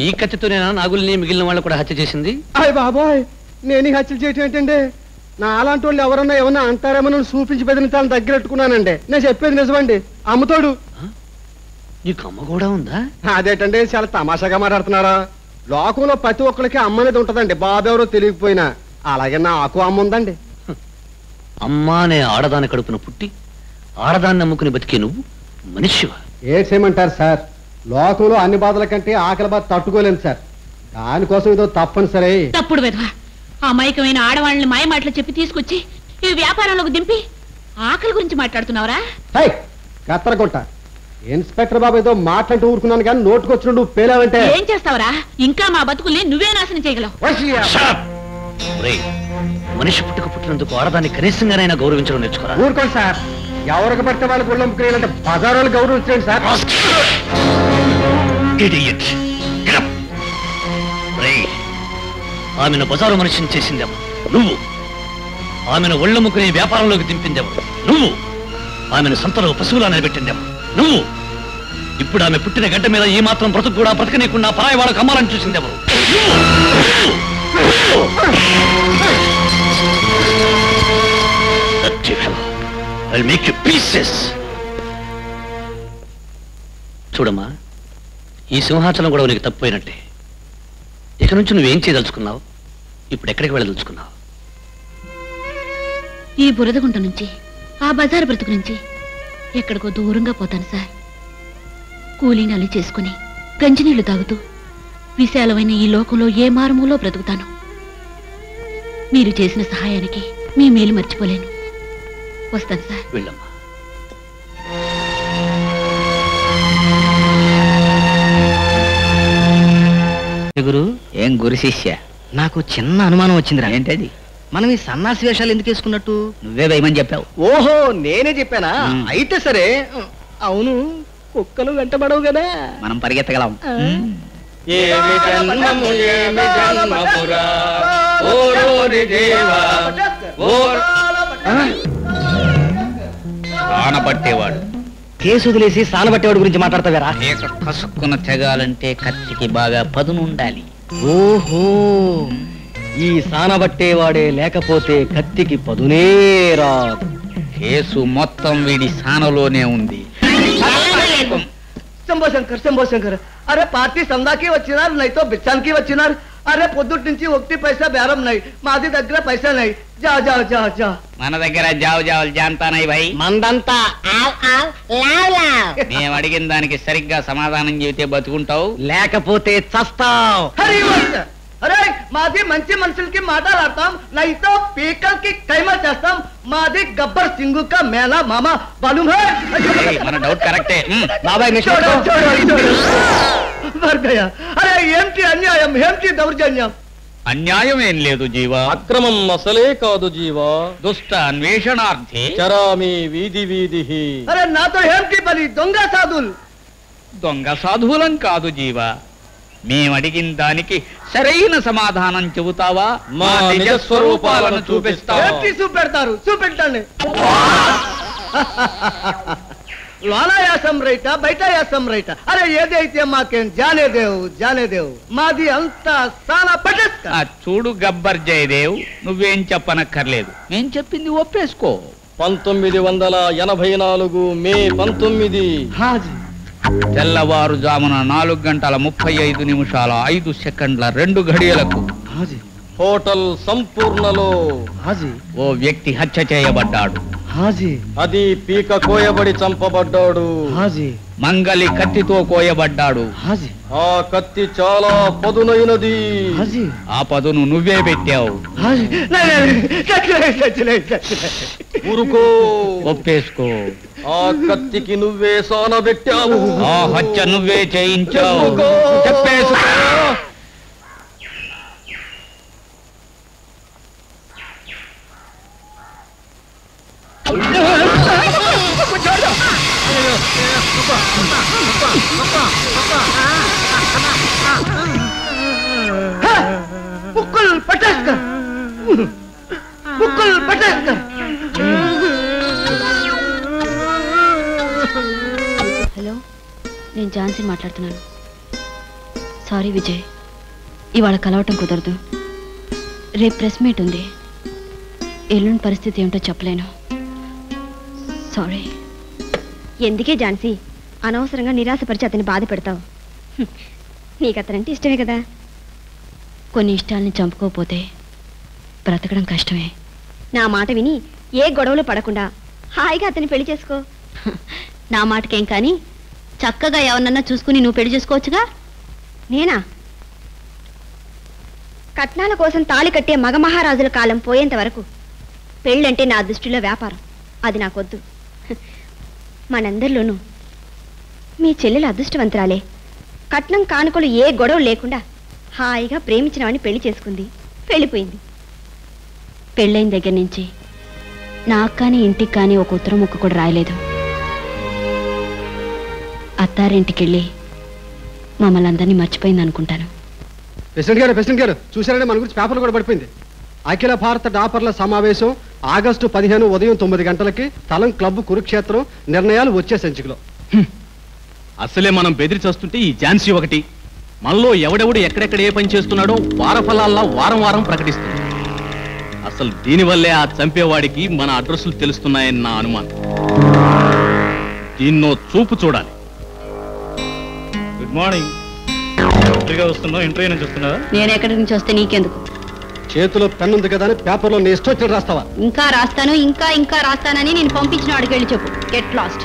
ఈ కత్తితోనేనా నాగుల్ని మిగిలిన వాళ్ళు కూడా హత్య చేసింది? అయ్య బాబోయ్, నేను హత్యలు చేయటం ఏంటండి? నా అలాంటి వాళ్ళు ఎవరన్నా ఏమన్నా అంటారేమో చూపించి బెదిరించాలని దగ్గరెట్టుకున్నానండి. నేను చెప్పేది నిజమండి. అమ్మతోడు. నీకు అమ్మ కూడా ఉందా? అదేటండి, చాలా తమాషాగా మాట్లాడుతున్నారా? లోకంలో ప్రతి ఒక్కరికి అమ్మ అనేది ఉంటదండి, బాబెవరో తెలియకపోయినా. అలాగే నాకు అమ్మ ఉందండి. అమ్మ అనే ఆడదాని కడుపున పుట్టి ఆడదాన్ని నమ్ముకుని బతికే నువ్వు మనిషివా? ఏం చేయమంటారు సార్, లోకంలో అన్ని బాధల కంటే ఆకలి బాధ తట్టుకోలేను సార్. దానికోసం ఏదో తప్పనిసరి. తప్పుడు విధవా, అమాయకమైన ఆడవాళ్ళని మాయ మాటలు చెప్పి తీసుకొచ్చి ఈ వ్యాపారంలోకి దింపి ఆకలి గురించి మాట్లాడుతున్నావురా? కత్తరకొట్ట, ఇన్స్పెక్టర్ బాబు ఏదో మాట్లాడుతూ ఊరుకున్నాను కానీ నోటుకొచ్చిన నువ్వు పేలావంటే ఏం చేస్తావరా? ఇంకా మా బతుకుల్ని నువ్వే నాశనం చేయగలవు. మనిషి పుట్టినందుకు ఆడదాన్ని కనీసంగానైనా గౌరవించడం నేర్చుకోరా. ఊరుకోండి సార్, ఎవరికి పడితే వాళ్ళకి గుళ్ళంపుకునేయాలంటే బజార్ వాళ్ళు గౌరవించండి సార్. ఆమెను బజారు మనిషిని చేసిందేమో నువ్వు. ఆమెను ఒళ్ళముకునే వ్యాపారంలోకి దింపిందేమో నువ్వు. ఆమెను సంతలో పశువులా నిలబెట్టిందేమో నువ్వు. ఇప్పుడు ఆమె పుట్టిన గడ్డ మీద ఈ మాత్రం బ్రతుకు కూడా బ్రతకనీయకుండా పరాయి వాళ్ళకు అమ్మాలని చూసిందేమో చూడమ్మా, ఈ సింహాచలం కూడా నీకు తప్పిపోయినట్టే. ఇక నుంచి నువ్వేం చేయదలుచుకున్నావు? ఇప్పుడు ఎక్కడికి వెళ్ళదలుచుకున్నావు? ఈ బురదగుంట నుంచి, ఆ బజారు బ్రతుకు నుంచి ఎక్కడికో దూరంగా పోతాను సార్. కూలీనాలు చేసుకుని గంజినీళ్లు తాగుతూ విశాలమైన ఈ లోకంలో ఏ మారుమూలో బ్రతుకుతాను. మీరు చేసిన సహాయానికి మీ మేలు మర్చిపోలేను. వస్తాను సార్. వెళ్ళమ్మా. గురు, ఏం గురు శిష్య, నాకు చిన్న అనుమానం వచ్చిందిరా. ఏంటది? మనం ఈ సన్నాసి వేషాలు ఎందుకు వేసుకున్నట్టు నువ్వే వేయమని చెప్పావు. ఓహో, నేనే చెప్పానా? అయితే సరే. అవును, కుక్కలు వెంటబడవు కదా, మనం పరిగెత్తగలం. సానబట్టేవాడు కేసు వదిలేసి సానబట్టేవాడు గురించి మాట్లాడతావేరా? కసుక్కున తెగాలంటే కత్తికి బాగా పదును ఉండాలి. ఓహో, ఈ సానబట్టేవాడే లేకపోతే కత్తికి పదునే రాదు. కేసు మొత్తం వీడి సానలోనే ఉంది. శంభో శంకర్, శంభో శంకర్. అరే పార్టీ సందాకి వచ్చినారు, నైతో బిచ్చానికి వచ్చినారు. అరే పొద్దుటి నుంచి 1 పైసా బేరం నై, మాది దగ్గర పైసా నై. జా జా జా జా. మన దగ్గర జావు జావులు జాంతానై భయ్. మందంతా మేము అడిగిన దానికి సరిగ్గా సమాధానం చెబితే బతుకుంటావు, లేకపోతే చస్తావు. అరే మాది మంచి మనుషులకి మాట్లాడతాం, నైతో పీకల్కి కైమా చేస్తాం. మాది గబ్బర్ సింగు కా మేళా మామా బాలూమ్ హై. మన డౌట్ కరెక్టే. బాబాయ్ అరే ఏంటి అన్యాయం, ఏంటి దౌర్జన్యం? అన్యాయం ఏం లేదు జీవా, అక్రమం అసలే కాదు జీవా. దుష్ట అన్వేషణార్థే చరామి వీధి వీధి. అరే నాతో ఏంటి పని, దొంగ సాధువులు? దొంగ సాధువులం కాదు జీవా, మేమడిగిన దానికి సరైన సమాధానం చెబుతావా? మా నిజ స్వరూపాలను చూపిస్తావా? చూపెడతారు, చూపెట్టండి. లోన యాసం రైట, బయట యాసం రైట. అరే ఏదైతే మాకేం జానేదేవు, జానేదేవు. మాది అంతా సానా పటేస్క. చూడు గబ్బర్ జయదేవ్, నువ్వేం చెప్పనక్కర్లేదు, నేను చెప్పింది ఒప్పేసుకో. 1984 మే 19. తెల్లవారుజామున 4:35 2 హోటల్ సంపూర్ణలో ఓ వ్యక్తి హత్య చేయబడ్డాడు. అది పీక కోయబడి చంపబడ్డాడు. మంగలి కత్తితో కోయబడ్డాడు. ఆ కత్తి చాలా పదునైనది. ఆ పదును నువ్వే పెట్టావు. ఊరుకో, ఒప్పేసుకో. ఆ కత్తికి నువ్వే సానబెట్టావు. ఆ హత్య నువ్వే చేయించావు. చెప్పేసుకో. ముక్కుల్ పట్టేస్కర్, ముక్కుల్ పట్టేస్కర్. హలో, నేను ఝాన్సీ మాట్లాడుతున్నాను. సారీ విజయ్, ఇవాళ కలవటం కుదరదు. రేపు ప్రెస్ మీట్ ఉంది. ఎల్లుండి పరిస్థితి ఏమిటో చెప్పలేను. సారీ. ఎందుకే ఝాన్సీ అనవసరంగా నిరాశపరిచి అతన్ని బాధ పెడతావు? నీకు అతనంటే ఇష్టమే కదా. కొన్ని ఇష్టాలని చంపుకోకపోతే బ్రతకడం కష్టమే. నా మాట విని ఏ గొడవలు పడకుండా హాయిగా అతన్ని పెళ్లి చేసుకో. నా మాటకేం కానీ చక్కగా ఎవరినన్నా చూసుకుని నువ్వు పెళ్లి చేసుకోవచ్చుగా. నేనా? కట్నాల కోసం తాళి కట్టే మగమహారాజుల కాలం పోయేంత వరకు పెళ్ళంటే నా దృష్టిలో వ్యాపారం. అది నాకొద్దు. మనందరిలోనూ మీ చెల్లెలు అదృష్టవంతురాలే. కట్నం కానుకలు ఏ గొడవ లేకుండా హాయిగా ప్రేమించిన వాడిని పెళ్లి చేసుకుంది, వెళ్ళిపోయింది. పెళ్ళైన దగ్గర నుంచి నాకు కానీ ఇంటికి కానీ ఒక ఉత్తరం ముక్క కూడా రాయలేదు. అత్తారింటికెళ్ళి మమ్మల్ని అందరినీ మర్చిపోయింది అనుకుంటాను. ప్రెసిడెంట్ గారు చూసారంటే మన గురించి పేపర్లు కూడా పడిపోయింది. అఖిల భారత డాపర్ల సమావేశం ఆగస్టు 15 ఉదయం 9 గంటలకి స్థలం క్లబ్ కురుక్షేత్రం. నిర్ణయాలు వచ్చే సంచికలో. అసలే మనం బెదిరిచొస్తుంటే ఈ ఝాన్సీ ఒకటి మనలో ఎవడెవడు ఎక్కడెక్కడ ఏ పని చేస్తున్నాడో వారఫలాల్లా వారం వారం ప్రకటిస్తుంది. అసలు దీనివల్లే ఆ చంపేవాడికి మన అడ్రస్లు తెలుస్తున్నాయని నా అనుమానం. దీన్నో చూపు చూడాలి. Good morning. వస్తున్నావు? ఇంటర్వ్యూ నుంచి వస్తున్నావా? నేను ఎక్కడి నుంచి వస్తే నీకెందుకు? చేతిలో పెన్ ఉంది కదా అని పేపర్లో నీ ఇష్టం వచ్చినట్టు రాస్తావా? ఇంకా రాస్తాను, ఇంకా రాస్తానని నేను పంపించిన వాడికి వెళ్ళి చెప్పు. Get lost.